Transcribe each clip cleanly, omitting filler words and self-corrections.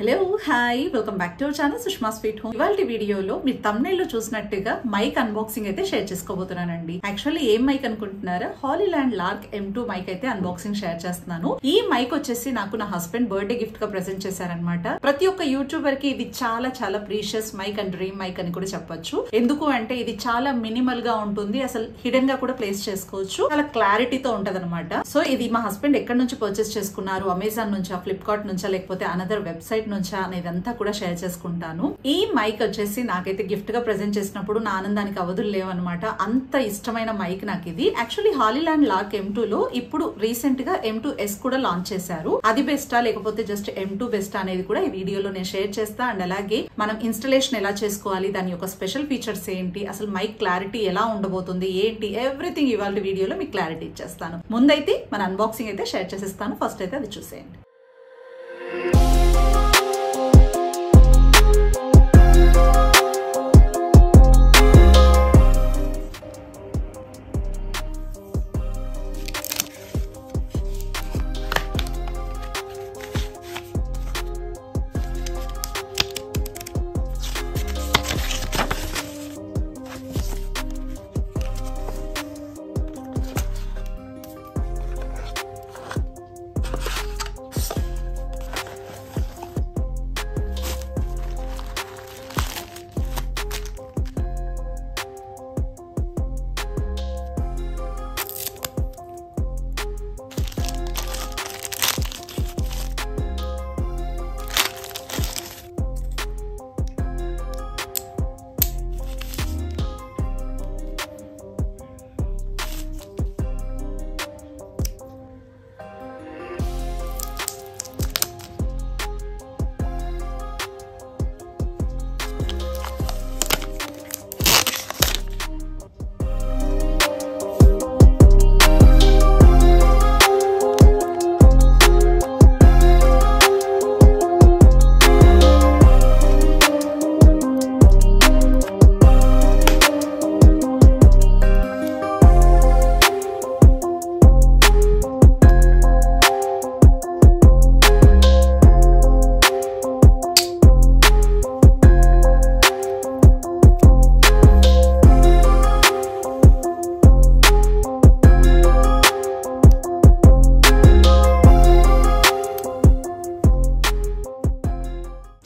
Hello hi welcome back to our channel Sushma sweet home. ఇవాల్టి వీడియోలో మీరు థంబ్నెయిల్ లో చూసినట్టుగా మైక్ అన్బాక్సింగ్ అయితే షేర్ చేసుకోబోతున్నానండి. యాక్చువల్లీ ఏం మైక్ అనుకుంటున్నారా, హాలీలాండ్ లార్క్ M2 మైక్ అయితే అన్బాక్సింగ్ షేర్ చేస్తున్నాను. ఈ మైక్ వచ్చేసి నాకు నా హస్బెండ్ బర్త్డే గిఫ్ట్ గా ప్రెజెంట్ చేశారనమాట. ప్రతి ఒక్క యూట్యూబర్ కి ఇది చాలా చాలా precious mic and dream mic అని కూడా చెప్పొచ్చు. ఎందుకు అంటే ఇది చాలా మినిమల్ గా ఉంటుంది, అసలు హిడెన్ గా కూడా ప్లేస్ చేసుకోవచ్చు, చాలా క్లారిటీతో ఉంటది అనమాట. సో ఇది మా హస్బెండ్ ఎక్కడి నుంచి పర్చేస్ చేసుకున్నారు, అమెజాన్ నుంచా, ఫ్లిప్కార్ట్ నుంచా, లేకపోతే అనదర్ వెబ్సైట్ నుంచా అనేదంతా కూడా షేర్ చేసుకుంటాను. ఈ మైక్ వచ్చేసి నాకైతే గిఫ్ట్ గా ప్రెజెంట్ చేసినప్పుడు నా ఆనందానికి అవధులు లేవన్నమాట. అంత ఇష్టమైన మైక్ నాకు ఇది. యాక్చువల్లీ హాలీలాండ్ లార్క్ M2 లో ఇప్పుడు రీసెంట్ గా M2S కూడా లాంచ్ చేశారు. అది బెస్టా లేకపోతే జస్ట్ M2 బెస్టా అనేది కూడా ఈ వీడియోలో నేను షేర్ చేస్తా. అండ్ అలాగే మనం ఇన్స్టలేషన్ ఎలా చేసుకోవాలి, దాని యొక్క స్పెషల్ ఫీచర్స్ ఏంటి, అసలు మైక్ క్లారిటీ ఎలా ఉండబోతుంది ఏంటి, ఎవ్రీథింగ్ ఇవాళ వీడియోలో మీకు క్లారిటీ ఇచ్చేస్తాను. ముందైతే మన అన్బాక్సింగ్ అయితే షేర్ చేసేస్తాను. ఫస్ట్ అయితే అది చూసేయండి.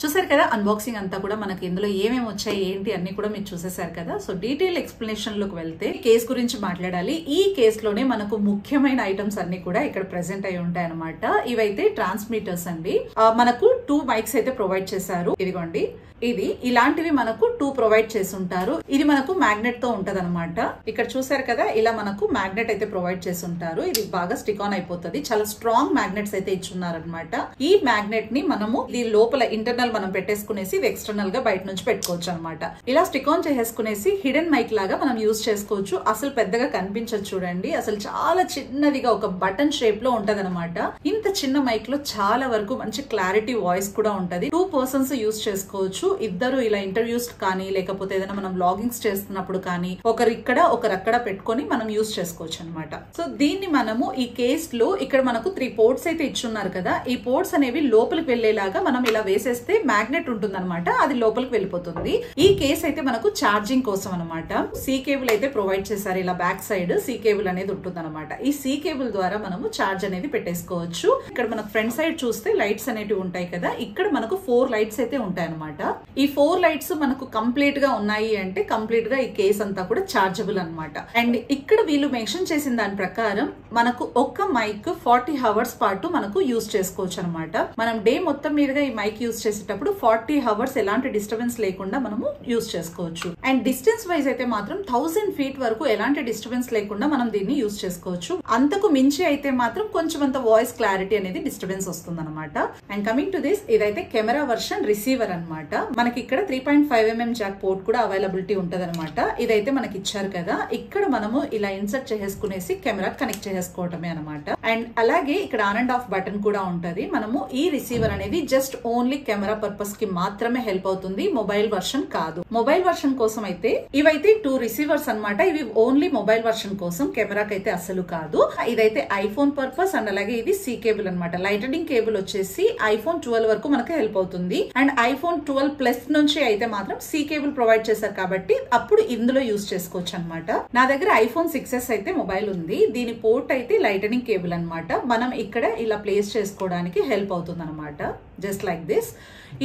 చూసారు కదా అన్బాక్సింగ్ అంతా కూడా మనకి ఇందులో ఏమేమి వచ్చాయి ఏంటి అన్ని కూడా మీరు చూసేసారు కదా. సో డీటెయిల్ ఎక్స్ప్లెనేషన్ లోకి వెళ్తే కేస్ గురించి మాట్లాడాలి. ఈ కేస్ లోనే మనకు ముఖ్యమైన ఐటమ్స్ అన్ని కూడా ఇక్కడ ప్రెసెంట్ అయి ఉంటాయి అనమాట. ఇవైతే ట్రాన్స్మిటర్స్ అండి. మనకు 2 మైక్స్ అయితే ప్రొవైడ్ చేశారు. ఇదిగోండి, ఇది ఇలాంటివి మనకు 2 ప్రొవైడ్ చేసి ఉంటారు. ఇది మనకు మ్యాగ్నెట్ తో ఉంటది అనమాట. ఇక్కడ చూసారు కదా, ఇలా మనకు మ్యాగ్నెట్ అయితే ప్రొవైడ్ చేసి ఉంటారు. ఇది బాగా స్టిక్ ఆన్ అయిపోతుంది. చాలా స్ట్రాంగ్ మ్యాగ్నెట్స్ అయితే ఇచ్చున్నారు అనమాట. ఈ మ్యాగ్నెట్ ని మనము దీని లోపల ఇంటర్నల్ మనం పెట్టేసుకునేసి ఇది ఎక్స్టర్నల్ గా బయట నుంచి పెట్టుకోవచ్చు అనమాట. ఇలా స్టిక్ ఆన్ చేసేసుకునేసి హిడెన్ మైక్ లాగా మనం యూజ్ చేసుకోవచ్చు. అసలు పెద్దగా కనిపించదు చూడండి, అసలు చాలా చిన్నదిగా ఒక బటన్ షేప్ లో ఉంటది అనమాట. ఇంత చిన్న మైక్ లో చాలా వరకు మంచి క్లారిటీ వాయిస్ కూడా ఉంటది. 2 పర్సన్స్ యూజ్ చేసుకోవచ్చు. ఇద్దరు ఇలా ఇంటర్వ్యూస్ కానీ లేకపోతే ఏదైనా మనం బ్లాగింగ్స్ చేస్తున్నప్పుడు కానీ ఒకరు ఇక్కడ ఒకరు అక్కడ పెట్టుకొని మనం యూజ్ చేసుకోవచ్చు అనమాట. సో దీన్ని మనము ఈ కేస్ లో ఇక్కడ మనకు 3 పోర్ట్స్ అయితే ఇచ్చున్నారు కదా. ఈ పోర్ట్స్ అనేవి లోపలికి వెళ్లేలాగా మనం ఇలా వేసేస్తే మ్యాగ్నెట్ ఉంటుంది అనమాట, అది లోపలికి వెళ్ళిపోతుంది. ఈ కేస్ అయితే మనకు ఛార్జింగ్ కోసం అనమాట. సి కేబుల్ అయితే ప్రొవైడ్ చేశారు. ఇలా బ్యాక్ సైడ్ సి కేబుల్ అనేది ఉంటుంది అనమాట. ఈ సి కేబుల్ ద్వారా మనము ఛార్జ్ అనేది పెట్టేసుకోవచ్చు. ఇక్కడ మనకు ఫ్రంట్ సైడ్ చూస్తే లైట్స్ అనేవి ఉంటాయి కదా. ఇక్కడ మనకు 4 లైట్స్ అయితే ఉంటాయి అనమాట. ఈ 4 లైట్స్ మనకు కంప్లీట్ గా ఉన్నాయి అంటే కంప్లీట్ గా ఈ కేస్ అంతా కూడా చార్జబుల్ అనమాట. అండ్ ఇక్కడ వీళ్ళు మెన్షన్ చేసిన దాని ప్రకారం మనకు ఒక్క మైక్ 40 hours పాటు మనకు యూజ్ చేసుకోవచ్చు అనమాట. మనం డే మొత్తం మీదుగా ఈ మైక్ యూజ్ చేసేటప్పుడు 40 hours ఎలాంటి డిస్టర్బెన్స్ లేకుండా మనము యూజ్ చేసుకోవచ్చు. అండ్ డిస్టెన్స్ వైజ్ అయితే మాత్రం 1000 feet వరకు ఎలాంటి డిస్టర్బెన్స్ లేకుండా మనం దీన్ని యూజ్ చేసుకోవచ్చు. అంతకు మించి అయితే మాత్రం కొంచెం అంత వాయిస్ క్లారిటీ అనేది డిస్టర్బెన్స్ వస్తుంది అనమాట. అండ్ కమింగ్ టు దిస్, ఇదైతే కెమెరా వర్షన్ రిసీవర్ అనమాట. మనకి ఇక్కడ 3.5mm జాక్ పోర్ట్ కూడా అవైలబిలిటీ ఉంటది అనమాట. ఇదైతే మనకి ఇచ్చారు కదా. ఇక్కడ మనము ఇలా ఇన్సర్ట్ చేసుకునేసి కెమెరా కనెక్ట్ చేసుకోవటమే అనమాట. అండ్ అలాగే ఇక్కడ ఆన్ అండ్ ఆఫ్ బటన్ కూడా ఉంటది. మనము ఈ రిసీవర్ అనేది just only camera camera purpose కి మాత్రమే హెల్ప్ అవుతుంది, మొబైల్ వర్షన్ కాదు. మొబైల్ వర్షన్ కోసం అయితే ఇవైతే 2 రిసీవర్స్ అన్నమాట. ఇవి ఓన్లీ మొబైల్ వర్షన్ కోసం, కెమెరాకి అయితే అసలు కాదు. ఇదైతే ఐఫోన్ పర్పస్ అండ్ అలాగే ఇది సి కేబుల్ అనమాట. లైటనింగ్ కేబుల్ వచ్చేసి ఐఫోన్ 12 వరకు మనకు హెల్ప్ అవుతుంది. అండ్ ఐఫోన్ 12 ప్లస్ నుంచి అయితే మాత్రం సి కేబుల్ ప్రొవైడ్ చేశారు కాబట్టి అప్పుడు ఇందులో యూజ్ చేసుకోవచ్చు అనమాట. నా దగ్గర ఐఫోన్ 6s అయితే మొబైల్ ఉంది. దీని పోర్ట్ అయితే లైటనింగ్ కేబుల్ అనమాట. మనం ఇక్కడ ఇలా ప్లేస్ చేసుకోవడానికి హెల్ప్ అవుతుంది అనమాట. Just like this.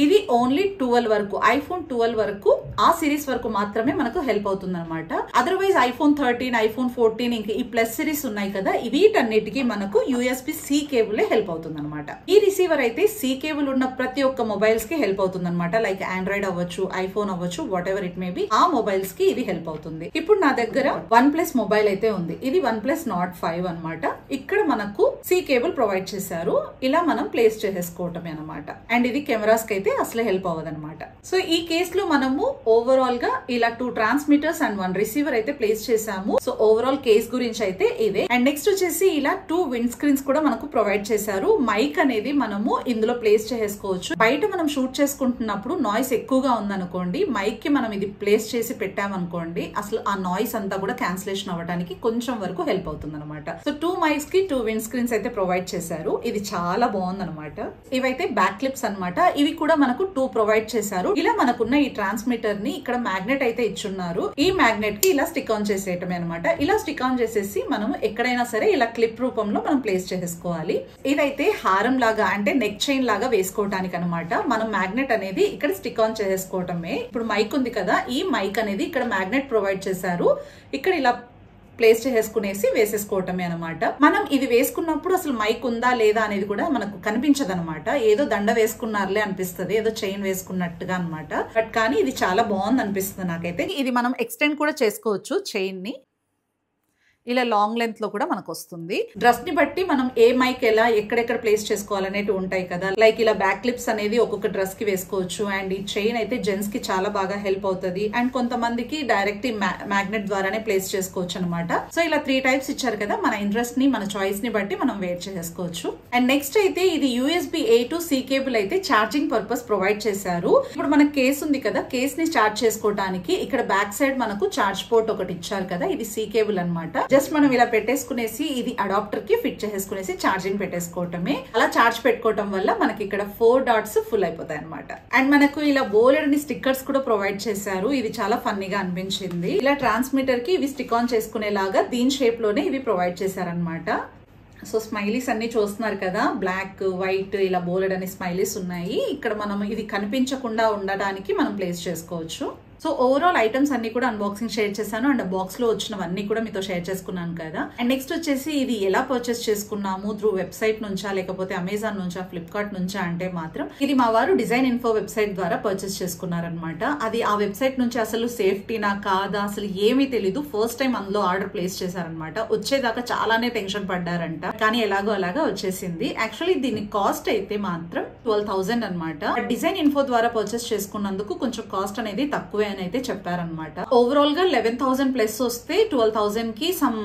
ఇది ఓన్లీ 12 వరకు, ఐఫోన్ 12 వరకు, ఆ సిరీస్ వరకు మాత్రమే మనకు హెల్ప్ అవుతుంది అనమాట. అదర్వైజ్ ఐఫోన్ 13, ఐఫోన్ 14 ఇంకా ఈ ప్లస్ సిరీస్ ఉన్నాయి కదా, వీటన్నిటికీ మనకు యూఎస్బి సి కేబుల్ హెల్ప్ అవుతుంది అనమాట. ఈ రిసీవర్ అయితే సి కేబుల్ ఉన్న ప్రతి ఒక్క మొబైల్స్ కి హెల్ప్ అవుతుంది అనమాట. లైక్ ఆండ్రాయిడ్ అవ్వచ్చు, ఐఫోన్ అవ్వచ్చు, what ever it may be, ఆ మొబైల్స్ కి ఇది హెల్ప్ అవుతుంది. ఇప్పుడు నా దగ్గర OnePlus మొబైల్ అయితే ఉంది. ఇది OnePlus Nord 5 అనమాట. ఇక్కడ మనకు సి కేబుల్ ప్రొవైడ్ చేశారు. ఇలా మనం ప్లేస్ చేసేసుకోవటమే అనమాట. అండ్ ఇది కెమెరాస్ కి అయితే అసలు హెల్ప్ అవ్వదు అనమాట. సో ఈ కేస్ లో మనము ఓవరాల్ గా ఇలా 2 ట్రాన్స్మిటర్స్ అండ్ 1 రిసీవర్ అయితే ప్లేస్ చేసాము. సో ఓవరాల్ కేస్ గురించి అయితే ఇదే. అండ్ నెక్స్ట్ వచ్చేసి ఇలా 2 విండ్ స్క్రీన్స్ కూడా మనకు ప్రొవైడ్ చేశారు. మైక్ అనేది మనము ఇందులో ప్లేస్ చేసుకోవచ్చు. బయట మనం షూట్ చేసుకుంటున్నప్పుడు నాయిస్ ఎక్కువగా ఉందనుకోండి, మైక్ కి మనం ఇది ప్లేస్ చేసి పెట్టామనుకోండి, అసలు ఆ నాయిస్ అంతా కూడా క్యాన్సిలేషన్ అవ్వడానికి కొంచెం వరకు హెల్ప్ అవుతుంది అనమాట. సో 2 మైక్స్ కి 2 విండ్ స్క్రీన్స్ అయితే ప్రొవైడ్ చేశారు. ఇది చాలా బాగుంది అనమాట. ఇవైతే బ్యాక్ క్లిప్స్ అనమాట. ఇవి కూడా మనకు 2 ప్రొవైడ్ చేశారు. ఇలా మనకున్న ఈ ట్రాన్స్మిటర్ ని ఇక్కడ మ్యాగ్నెట్ అయితే ఇచ్చున్నారు. ఈ మ్యాగ్నెట్ కి ఇలా స్టిక్ ఆన్ చేసేయటమే అనమాట. ఇలా స్టిక్ ఆన్ చేసేసి మనం ఎక్కడైనా సరే ఇలా క్లిప్ రూపంలో మనం ప్లేస్ చేసుకోవాలి. ఇదైతే హారం లాగా అంటే నెక్ చైన్ లాగా వేసుకోవడానికి అనమాట. మనం మ్యాగ్నెట్ అనేది ఇక్కడ స్టిక్ ఆన్ చేసుకోవటమే. ఇప్పుడు మైక్ ఉంది కదా, ఈ మైక్ అనేది ఇక్కడ మ్యాగ్నెట్ ప్రొవైడ్ చేశారు. ఇక్కడ ఇలా ప్లేస్ చేసుకునేసి వేసేసుకోవటమే అనమాట. మనం ఇది వేసుకున్నప్పుడు అసలు మైక్ ఉందా లేదా అనేది కూడా మనకు కనిపించదు అనమాట. ఏదో దండ వేసుకున్నారులే అనిపిస్తుంది, ఏదో చైన్ వేసుకున్నట్టుగా అనమాట. బట్ కానీ ఇది చాలా బాగుంది అనిపిస్తుంది నాకైతే. ఇది మనం ఎక్స్టెండ్ కూడా చేసుకోవచ్చు చైన్ ని. ఇలా లాంగ్ లెంత్ లో కూడా మనకు వస్తుంది. డ్రెస్ ని బట్టి మనం ఏ మైక్ ఎలా ఎక్కడెక్కడ ప్లేస్ చేసుకోవాలనేవి ఉంటాయి కదా. లైక్ ఇలా బ్యాక్ క్లిప్స్ అనేది ఒక్కొక్క డ్రెస్ కి వేసుకోవచ్చు. అండ్ ఈ చైన్ అయితే జెంట్స్ కి చాలా బాగా హెల్ప్ అవుతుంది. అండ్ కొంతమందికి డైరెక్ట్ మ్యాగ్నెట్ ద్వారానే ప్లేస్ చేసుకోవచ్చు అనమాట. సో ఇలా 3 టైప్స్ ఇచ్చారు కదా, మన ఇంట్రెస్ట్ ని మన చాయిస్ ని బట్టి మనం వేర్ చేసుకోవచ్చు. అండ్ నెక్స్ట్ అయితే ఇది USB A to C cable అయితే ఛార్జింగ్ పర్పస్ ప్రొవైడ్ చేశారు. ఇప్పుడు మన కేస్ ఉంది కదా, కేస్ ని చార్జ్ చేసుకోవడానికి ఇక్కడ బ్యాక్ సైడ్ మనకు చార్జ్ పోర్ట్ ఒకటి ఇచ్చారు కదా, ఇది C కేబుల్ అనమాట. జస్ట్ మనం ఇలా పెట్టేసుకునేసి ఇది అడాప్టర్ కి ఫిట్ చేసేసుకునేసి ఛార్జింగ్ పెట్టేసుకోవటమే. అలా చార్జ్ పెట్టుకోవటం వల్ల మనకి ఇక్కడ 4 డాట్స్ ఫుల్ అయిపోతాయి అనమాట. అండ్ మనకు ఇలా బోలెడన్ని స్టిక్కర్స్ కూడా ప్రొవైడ్ చేశారు. ఇది చాలా ఫన్నీగా అనిపించింది. ఇలా ట్రాన్స్మిటర్ కి ఇవి స్టిక్ ఆన్ చేసుకునేలాగా దీని షేప్ లోనే ఇవి ప్రొవైడ్ చేశారనమాట. సో స్మైలీస్ అన్ని చూస్తున్నారు కదా, బ్లాక్ వైట్ ఇలా బోలెడ్ అని స్మైలీస్ ఉన్నాయి. ఇక్కడ మనం ఇది కనిపించకుండా ఉండడానికి మనం ప్లేస్ చేసుకోవచ్చు. సో ఓవరాల్ ఐటమ్స్ అన్ని కూడా అన్బాక్సింగ్ షేర్ చేశాను. అండ్ బాక్స్ లో వచ్చినవన్నీ కూడా మీతో షేర్ చేసుకున్నాను కదా. అండ్ నెక్స్ట్ వచ్చేసి ఇది ఎలా పర్చేస్ చేసుకున్నాము, త్రూ వెబ్సైట్ నుంచా లేకపోతే అమెజాన్ నుంచా ఫ్లిప్కార్ట్ నుంచా అంటే మాత్రం ఇది మా వారు డిజైన్ ఇన్ఫో వెబ్సైట్ ద్వారా పర్చేస్ చేసుకున్నారనమాట. అది ఆ వెబ్సైట్ నుంచి అసలు సేఫ్టీనా కాదా అసలు ఏమీ తెలీదు. ఫస్ట్ టైం అందులో ఆర్డర్ ప్లేస్ చేశారనమాట. వచ్చేదాకా చాలానే టెన్షన్ పడ్డారంట, కానీ ఎలాగో అలాగా వచ్చేసింది. యాక్చువల్లీ దీని కాస్ట్ అయితే మాత్రం 12,000 అనమాట. డిజైన్ ఇన్ఫో ద్వారా పర్చేస్ చేసుకున్నందుకు కొంచెం కాస్ట్ అనేది తక్కువే అని అయితే చెప్పారనమాట. ఓవరాల్ గా 11,000 ప్లస్ వస్తే 12,000 కి సమ్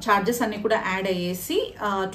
చార్జెస్ అన్ని కూడా యాడ్ అయ్యేసి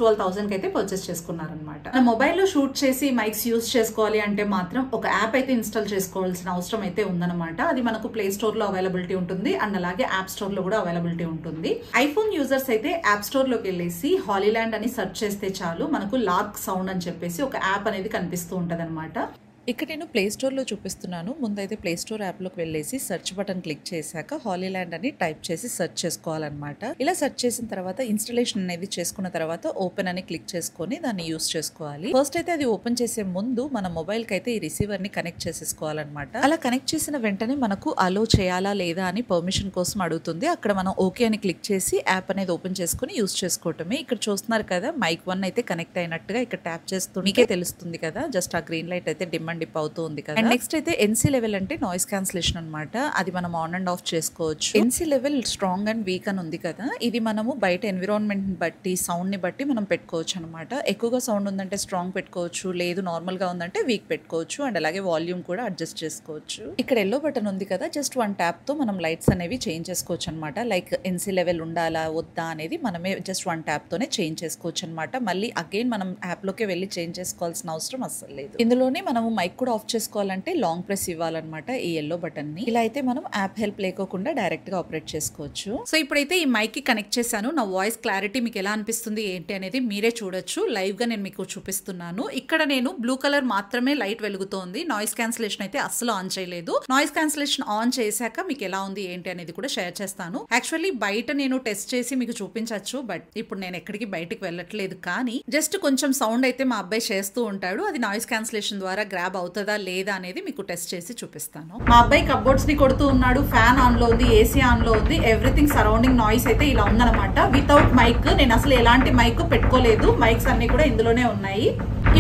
12,000 కి అయితే పర్చేస్ చేసుకున్నారనమాట. మన మొబైల్ లో షూట్ చేసి మైక్స్ యూజ్ చేసుకోవాలి అంటే మాత్రం ఒక యాప్ అయితే ఇన్స్టాల్ చేసుకోవాల్సిన అవసరం అయితే ఉందన్నమాట. అది మనకు ప్లే స్టోర్ లో అవైలబిలిటీ ఉంటుంది అండ్ అలాగే యాప్ స్టోర్ లో కూడా అవైలబిలిటీ ఉంటుంది. ఐఫోన్ యూజర్స్ అయితే యాప్ స్టోర్ లోకి వెళ్ళేసి హాలీల్యాండ్ అని సెర్చ్ చేస్తే చాలు మనకు లార్క్ సౌండ్ అని చెప్పేసి ఒక యాప్ అనేది కనిపిస్తూ ఉంటది అనమాట. ఇక్కడ నేను ప్లే స్టోర్లో చూపిస్తున్నాను. ముందైతే ప్లే స్టోర్ యాప్లోకి వెళ్ళేసి సెర్చ్ బటన్ క్లిక్ చేశాక హాలీల్యాండ్ అని టైప్ చేసి సెర్చ్ చేసుకోవాలన్నమాట. ఇలా సెర్చ్ చేసిన తర్వాత ఇన్స్టాలేషన్ అనేది చేసుకున్న తర్వాత ఓపెన్ అని క్లిక్ చేసుకొని దాన్ని యూస్ చేసుకోవాలి. ఫస్ట్ అయితే అది ఓపెన్ చేసే ముందు మన మొబైల్కి అయితే ఈ రిసీవర్ ని కనెక్ట్ చేసేసుకోవాలన్నమాట. అలా కనెక్ట్ చేసిన వెంటనే మనకు అలో చేయాలా లేదా అని పర్మిషన్ కోసం అడుగుతుంది. అక్కడ మనం ఓకే అని క్లిక్ చేసి యాప్ అనేది ఓపెన్ చేసుకుని యూస్ చేసుకోవటమే. ఇక్కడ చూస్తున్నారు కదా, మైక్ 1 అయితే కనెక్ట్ అయినట్టుగా ఇక్కడ ట్యాప్ చేస్తూ మీకే తెలుస్తుంది కదా. జస్ట్ ఆ గ్రీన్ లైట్ అయితే డిమ్ డిప్ అవుతూ ఉంది కదా. అండ్ నెక్స్ట్ అయితే ఎన్సీ లెవెల్ అంటే నాయిస్ క్యాన్సిలేషన్ అనమాట. అది మనం ఆన్ అండ్ ఆఫ్ చేసుకోవచ్చు. NC level strong and weak అని ఉంది కదా, ఇది మనము బయట ఎన్విరాన్మెంట్ బట్టి సౌండ్ ని బట్టి మనం పెట్టుకోవచ్చు అనమాట. ఎక్కువగా సౌండ్ ఉందంటే స్ట్రాంగ్ పెట్టుకోవచ్చు, లేదు నార్మల్ గా ఉందంటే వీక్ పెట్టుకోవచ్చు. అండ్ అలాగే వాల్యూమ్ కూడా అడ్జస్ట్ చేసుకోవచ్చు. ఇక్కడ ఎల్లో బటన్ ఉంది కదా, జస్ట్ 1 ట్యాప్ తో మనం లైట్స్ అనేవి చేంజ్ చేసుకోవచ్చు అనమాట. లైక్ ఎన్సీ లెవెల్ ఉండాలా వద్దా అనేది మనమే జస్ట్ 1 ట్యాప్ తోనే చేంజ్ చేసుకోవచ్చు అనమాట. మళ్ళీ అగైన్ మనం యాప్ లోకి వెళ్ళి చేంజ్ చేసుకోవాల్సిన అవసరం అస్సలు లేదు. ఇందులోనే మనము మైక్ కూడా ఆఫ్ చేసుకోవాలంటే లాంగ్ ప్రెస్ ఇవ్వాలన్నమాట ఈ ఎల్లో బటన్ ని. ఇలా అయితే మనం యాప్ హెల్ప్ లేకోకుండా డైరెక్ట్ గా ఆపరేట్ చేసుకోవచ్చు. సో ఇప్పుడైతే ఈ మైక్ కి కనెక్ట్ చేశాను. నా వాయిస్ క్లారిటీ మీకు ఎలా అనిపిస్తుంది ఏంటి అనేది మీరే చూడొచ్చు. లైవ్ గా నేను మీకు చూపిస్తున్నాను. ఇక్కడ నేను బ్లూ కలర్ మాత్రమే లైట్ వెలుగుతోంది. నాయిస్ క్యాన్సిలేషన్ అయితే అస్సలు ఆన్ చేయలేదు. నాయిస్ క్యాన్సిలేషన్ ఆన్ చేశాక మీకు ఎలా ఉంది ఏంటి అనేది కూడా షేర్ చేస్తాను. యాక్చువల్లీ బయట నేను టెస్ట్ చేసి మీకు చూపించచ్చు, బట్ ఇప్పుడు నేను ఎక్కడికి బయటికి వెళ్ళట్లేదు. కానీ జస్ట్ కొంచెం సౌండ్ అయితే మా అబ్బాయి చేస్తూ ఉంటాడు. అది నాయిస్ క్యాన్సిలేషన్ ద్వారా గ్రాబ్ అవుతుందా లేదా అనేది మీకు టెస్ట్ చేసి చూపిస్తాను. మా అబ్బాయి కప్బోర్డ్స్ ని కొడుతూ ఉన్నాడు. ఫ్యాన్ ఆన్ లో ఉంది, ఏసీ ఆన్ లో ఉంది. ఎవ్రీథింగ్ సరౌండింగ్ నాయిస్ అయితే ఇలా ఉందన్నమాట. వితౌట్ మైక్ నేను అసలు ఎలాంటి మైక్ పెట్టుకోలేదు. మైక్స్ అన్ని కూడా ఇందులోనే ఉన్నాయి.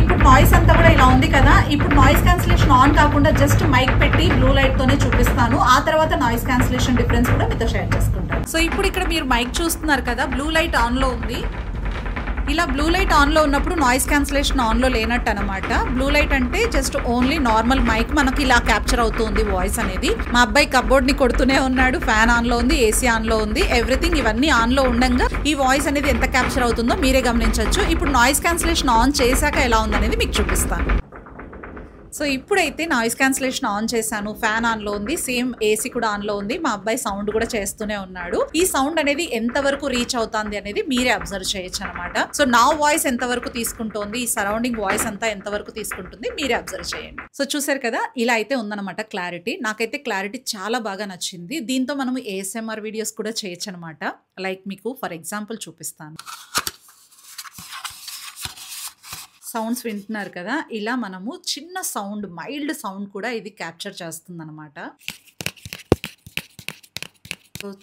ఇప్పుడు నాయిస్ అంతా కూడా ఇలా ఉంది కదా. ఇప్పుడు నాయిస్ క్యాన్సిలేషన్ ఆన్ కాకుండా జస్ట్ మైక్ పెట్టి బ్లూ లైట్ తోనే చూపిస్తాను. ఆ తర్వాత నాయిస్ క్యాన్సిలేషన్ డిఫరెన్స్ కూడా మీతో షేర్ చేసుకుంటాను. సో ఇప్పుడు ఇక్కడ మీరు మైక్ చూస్తున్నారు కదా, బ్లూ లైట్ ఆన్ లో ఉంది. ఇలా బ్లూ లైట్ ఆన్ లో ఉన్నప్పుడు నాయిస్ క్యాన్సిలేషన్ ఆన్ లో లేనట్టు అనమాట. బ్లూ లైట్ అంటే జస్ట్ ఓన్లీ నార్మల్ మైక్ మనకి ఇలా క్యాప్చర్ అవుతుంది వాయిస్ అనేది. మా అబ్బాయి కబోర్డ్ ని కొడుతూనే ఉన్నాడు. ఫ్యాన్ ఆన్ లో ఉంది, ఏసీ ఆన్ లో ఉంది. ఎవ్రీథింగ్ ఇవన్నీ ఆన్ లో ఉండగా ఈ వాయిస్ అనేది ఎంత క్యాప్చర్ అవుతుందో మీరే గమనించవచ్చు. ఇప్పుడు నాయిస్ క్యాన్సిలేషన్ ఆన్ చేశాక ఎలా ఉందనేది మీకు చూపిస్తాను. సో ఇప్పుడైతే నాయిస్ క్యాన్సిలేషన్ ఆన్ చేశాను. ఫ్యాన్ ఆన్ లో ఉంది, సేమ్ ఏసీ కూడా ఆన్ లో ఉంది. మా అబ్బాయి సౌండ్ కూడా చేస్తూనే ఉన్నాడు. ఈ సౌండ్ అనేది ఎంత వరకు రీచ్ అవుతుంది అనేది మీరే అబ్జర్వ్ చేయొచ్చు అనమాట. సో నా వాయిస్ ఎంత వరకు తీసుకుంటోంది, ఈ సరౌండింగ్ వాయిస్ అంతా ఎంత వరకు తీసుకుంటుంది మీరే అబ్జర్వ్ చేయండి. సో చూసారు కదా, ఇలా అయితే ఉందన్నమాట క్లారిటీ. నాకైతే క్లారిటీ చాలా బాగా నచ్చింది. దీంతో మనం ASMR వీడియోస్ కూడా చేయొచ్చు అనమాట. లైక్ మీకు ఫర్ ఎగ్జాంపుల్ చూపిస్తాను. సౌండ్స్ వింటున్నారు కదా, ఇలా మనము చిన్న సౌండ్, మైల్డ్ సౌండ్ కూడా ఇది క్యాప్చర్ చేస్తుంది అనమాట.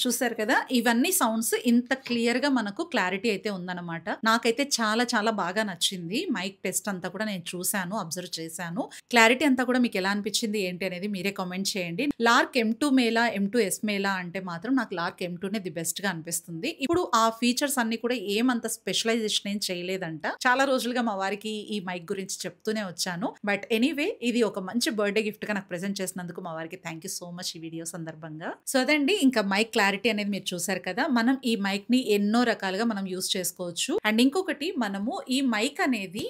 చూసారు కదా, ఇవన్నీ సౌండ్స్ ఇంత క్లియర్ గా మనకు క్లారిటీ అయితే ఉందన్నమాట. నాకైతే చాలా చాలా బాగా నచ్చింది. మైక్ టెస్ట్ అంతా కూడా నేను చూసాను, అబ్జర్వ్ చేశాను. క్లారిటీ అంతా కూడా మీకు ఎలా అనిపించింది ఏంటి అనేది మీరే కామెంట్ చేయండి. లార్క్ M2 మేలా M2S మేలా అంటే మాత్రం నాకు లార్క్ M2నే ది బెస్ట్ గా అనిపిస్తుంది. ఇప్పుడు ఆ ఫీచర్స్ అన్ని కూడా ఏమంత స్పెషలైజేషన్ ఏం చేయలేదంట. చాలా రోజులుగా మా వారికి ఈ మైక్ గురించి చెప్తూనే వచ్చాను. బట్ ఎనీవే, ఇది ఒక మంచి బర్త్డే గిఫ్ట్ గా నాకు ప్రెజెంట్ చేసినందుకు మా వారికి థ్యాంక్ యూ సో మచ్ ఈ వీడియో సందర్భంగా. సో అదండి, ఇంకా మైక్ క్లారిటీ అనేది మీరు చూసారు కదా. మనం ఈ మైక్ ని ఎన్నో రకాలుగా మనం యూజ్ చేసుకోవచ్చు. అండ్ ఇంకొకటి, మనము ఈ మైక్ అనేది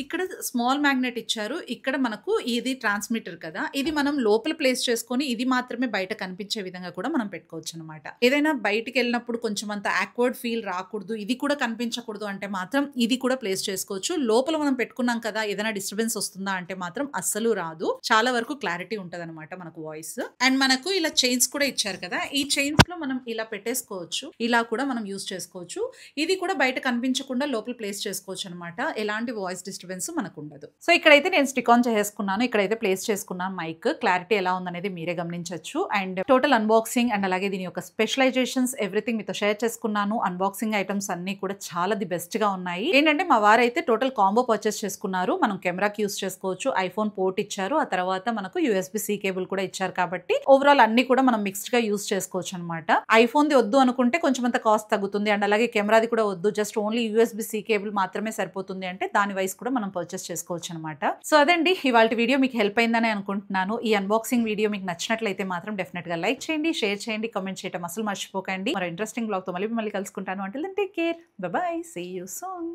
ఇక్కడ స్మాల్ మ్యాగ్నెట్ ఇచ్చారు. ఇక్కడ మనకు ఇది ట్రాన్స్మిటర్ కదా, ఇది మనం లోపల ప్లేస్ చేసుకొని ఇది మాత్రమే బయట కనిపించే విధంగా కూడా మనం పెట్టుకోవచ్చు అనమాట. ఏదైనా బయటికి వెళ్ళినప్పుడు కొంచెం అంత ఆక్వర్డ్ ఫీల్ రాకూడదు, ఇది కూడా కనిపించకూడదు అంటే మాత్రం ఇది కూడా ప్లేస్ చేసుకోవచ్చు. లోపల మనం పెట్టుకున్నాం కదా, ఏదైనా డిస్టర్బెన్స్ వస్తుందా అంటే మాత్రం అస్సలు రాదు. చాలా వరకు క్లారిటీ ఉంటది అనమాట మనకు వాయిస్. అండ్ మనకు ఇలా చైన్స్ కూడా ఇచ్చారు కదా, ఈ చైన్స్ లో మనం ఇలా పెట్టేసుకోవచ్చు. ఇలా కూడా మనం యూజ్ చేసుకోవచ్చు. ఇది కూడా బయట కనిపించకుండా లోపల ప్లేస్ చేసుకోవచ్చు అనమాట. ఎలాంటి వాయిస్ డిస్టర్బెన్స్ మనకు ఉండదు. సో ఇక్కడైతే నేను స్టిక్ ఆన్ చేసుకున్నాను. ఇక్కడైతే ప్లేస్ చేసుకున్నాను మైక్. క్లారిటీ ఎలా ఉందనేది మీరే గమనించవచ్చు. అండ్ టోటల్ అన్బాక్సింగ్ అండ్ అలాగే దీని యొక్క స్పెషలైజేషన్స్ ఎవ్రీథింగ్ మీతో షేర్ చేసుకున్నాను. అన్బాక్సింగ్ ఐటమ్స్ అన్ని కూడా చాలా ది బెస్ట్ గా ఉన్నాయి. ఏంటంటే మా వారైతే టోటల్ కాంబో పర్చేస్ చేసుకున్నారు. మనం కెమెరాకి యూస్ చేసుకోవచ్చు, ఐఫోన్ పోర్ట్ ఇచ్చారు, ఆ తర్వాత మనకు USB-C కేబుల్ కూడా ఇచ్చారు. కాబట్టి ఓవరాల్ అన్ని కూడా మనం మిక్స్డ్ గా యూస్ చేసుకోవచ్చు అనమాట. ఐఫోన్ ది వద్దు అనుకుంటే కొంచెం అంత కాస్ట్ తగ్గుతుంది. అండ్ అలాగే కెమెరాది కూడా వద్దు, జస్ట్ ఓన్లీ USB-C కేబుల్ మాత్రమే సరిపోతుంది అంటే దాని వైస్ కూడా మనం పర్చేస్ చేసుకోవచ్చు అనమాట. సో అదండి, ఇవాళ వీడియో మీకు హెల్ప్ అయిందని అనుకుంటున్నాను. ఈ అన్బాక్సింగ్ వీడియో మీకు నచ్చినట్లయితే మాత్రం డెఫినెట్ గా లైక్ చేయండి, షేర్ చేయండి, కామెంట్ చేయడం అసలు మర్చిపోకండి. మరో ఇంట్రెస్టింగ్ బ్లాగ్ తో మళ్ళీ కలుసుకుంటాను. Until then take care, bye bye, see you soon.